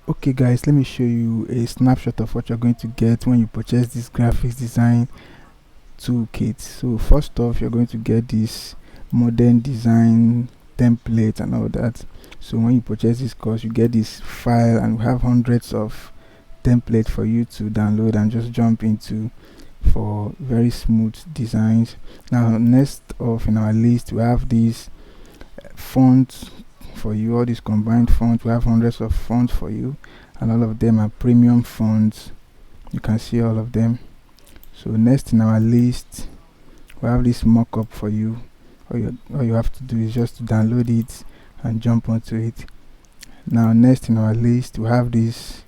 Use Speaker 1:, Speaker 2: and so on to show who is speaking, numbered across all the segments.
Speaker 1: Okay guys, let me show you a snapshot of what you're going to get when you purchase this graphics design toolkit. So first off, you're going to get this modern design template and all that. So when you purchase this course, you get this file, and we have hundreds of templates for you to download and just jump into for very smooth designs. Now next off in our list, we have these fonts for you, all these combined fonts. We have hundreds of fonts for you, and all of them are premium fonts. You can see all of them. So next in our list, we have this mockup for you. All you have to do is just to download it and jump onto it. Now next in our list, we have this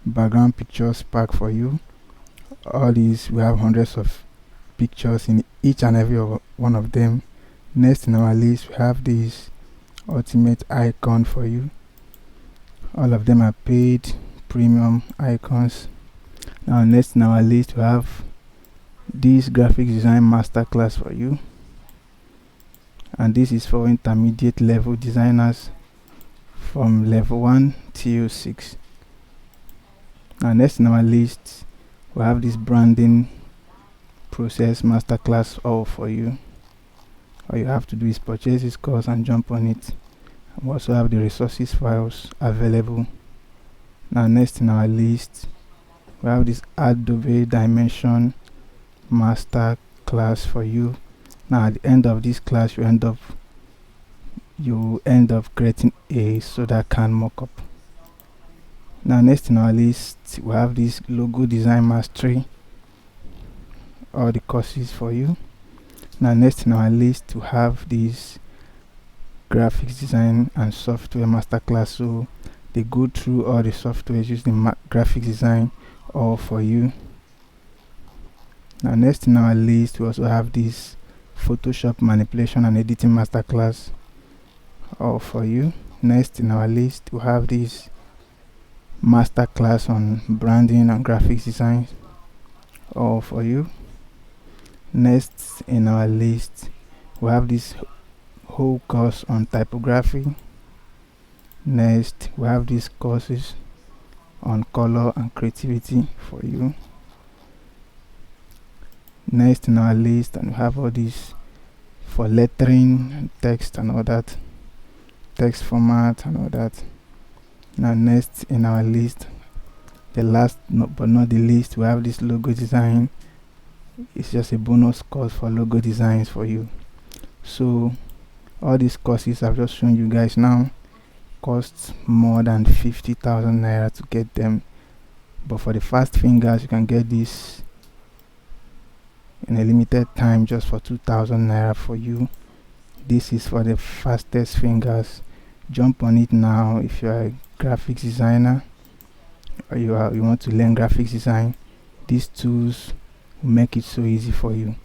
Speaker 1: background pictures pack for you. All these, we have hundreds of pictures in each and every one of them. Next in our list, we have this ultimate icon for you. All of them are paid premium icons. Now next in our list, we have this graphic design masterclass for you, and this is for intermediate level designers from level 1 till 6. Now next in our list, we have this branding process masterclass all for you. All you have to do is purchase this course and jump on it. We also have the resources files available. Now next in our list, we have this Adobe Dimension master class for you. Now at the end of this class, you end up creating a can mockup. Now next in our list, we have this logo design mastery, all the courses for you. Now next in our list, we have this graphics design and software masterclass. So they go through all the softwares using graphics design all for you. Now next in our list, we also have this Photoshop manipulation and editing masterclass all for you. Next in our list, we have this masterclass on branding and graphics design all for you. Next in our list, we have this whole course on typography. Next, we have these courses on color and creativity for you. Next in our list, and we have all these for lettering and text and all that, text format and all that. Now next in our list, the last but not the least, we have this logo design. It's just a bonus course for logo designs for you. So all these courses I've just shown you guys now costs more than 50,000 naira to get them, but for the fast fingers, you can get this in a limited time just for 2,000 naira for you. This is for the fastest fingers. Jump on it now if you are a graphics designer or you want to learn graphics design. These tools will make it so easy for you.